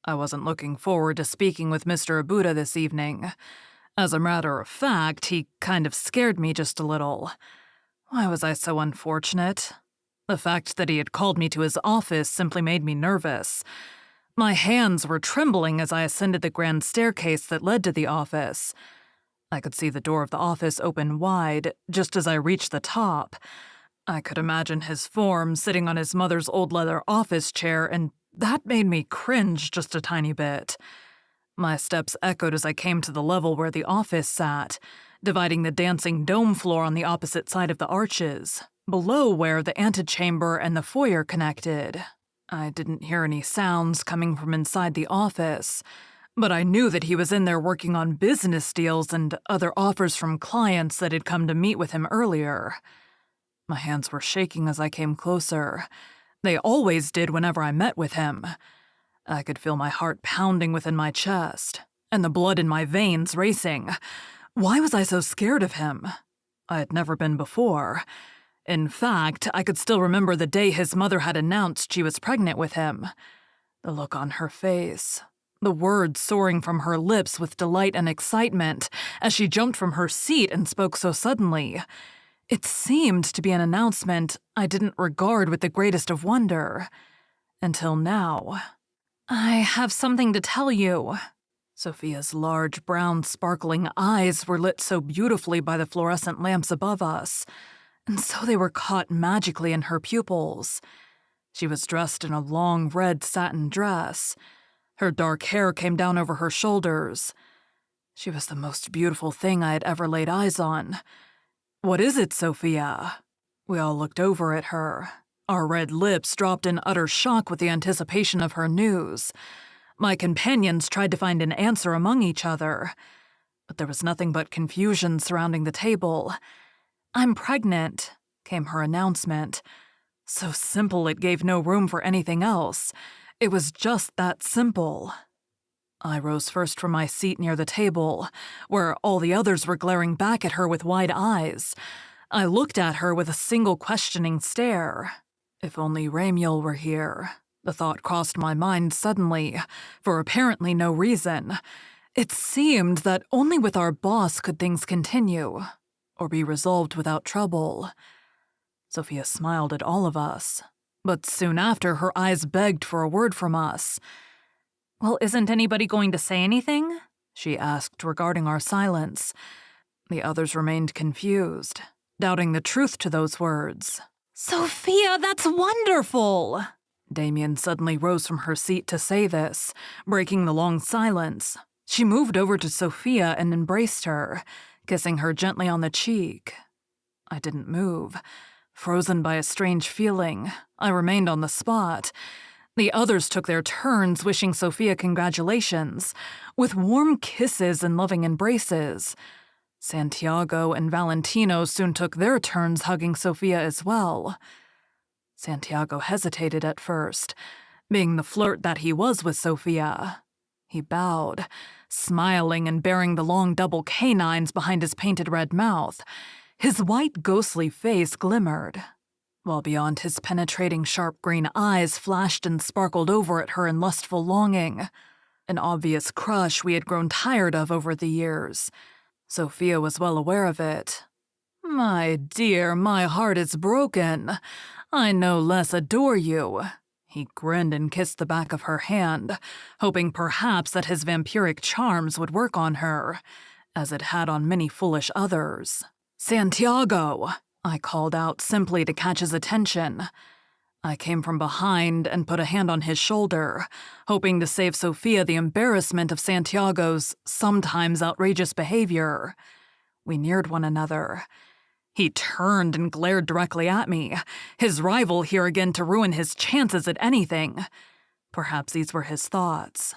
I wasn't looking forward to speaking with Mr. Abuda this evening. As a matter of fact, he kind of scared me just a little. Why was I so unfortunate? The fact that he had called me to his office simply made me nervous. My hands were trembling as I ascended the grand staircase that led to the office. I could see the door of the office open wide just as I reached the top. I could imagine his form sitting on his mother's old leather office chair, and that made me cringe just a tiny bit. My steps echoed as I came to the level where the office sat, dividing the dancing dome floor on the opposite side of the arches, below where the antechamber and the foyer connected. I didn't hear any sounds coming from inside the office, but I knew that he was in there working on business deals and other offers from clients that had come to meet with him earlier. My hands were shaking as I came closer. They always did whenever I met with him. I could feel my heart pounding within my chest, and the blood in my veins racing. Why was I so scared of him? I had never been before. In fact, I could still remember the day his mother had announced she was pregnant with him. The look on her face, the words soaring from her lips with delight and excitement as she jumped from her seat and spoke so suddenly. It seemed to be an announcement I didn't regard with the greatest of wonder. Until now. "I have something to tell you." Sophia's large, brown, sparkling eyes were lit so beautifully by the fluorescent lamps above us, and so they were caught magically in her pupils. She was dressed in a long red satin dress. Her dark hair came down over her shoulders. She was the most beautiful thing I had ever laid eyes on. "What is it, Sophia?" We all looked over at her. Our red lips dropped in utter shock with the anticipation of her news. My companions tried to find an answer among each other, but there was nothing but confusion surrounding the table. "I'm pregnant," came her announcement. So simple it gave no room for anything else. It was just that simple. I rose first from my seat near the table, where all the others were glaring back at her with wide eyes. I looked at her with a single questioning stare. If only Ramiel were here. The thought crossed my mind suddenly, for apparently no reason. It seemed that only with our boss could things continue, or be resolved without trouble. Sophia smiled at all of us, but soon after her eyes begged for a word from us. "Well, isn't anybody going to say anything?" she asked regarding our silence. The others remained confused, doubting the truth to those words. "Sophia, that's wonderful!" Damien suddenly rose from her seat to say this, breaking the long silence. She moved over to Sophia and embraced her, kissing her gently on the cheek. I didn't move. Frozen by a strange feeling, I remained on the spot. The others took their turns wishing Sophia congratulations, with warm kisses and loving embraces. Santiago and Valentino soon took their turns hugging Sophia as well. Santiago hesitated at first, being the flirt that he was with Sophia. He bowed, smiling and baring the long double canines behind his painted red mouth. His white, ghostly face glimmered, while beyond his penetrating sharp green eyes flashed and sparkled over at her in lustful longing, an obvious crush we had grown tired of over the years. Sophia was well aware of it. "My dear, my heart is broken. I no less adore you." He grinned and kissed the back of her hand, hoping perhaps that his vampiric charms would work on her, as it had on many foolish others. "Santiago!" I called out simply to catch his attention. I came from behind and put a hand on his shoulder, hoping to save Sophia the embarrassment of Santiago's sometimes outrageous behavior. We neared one another. He turned and glared directly at me, his rival here again to ruin his chances at anything. Perhaps these were his thoughts.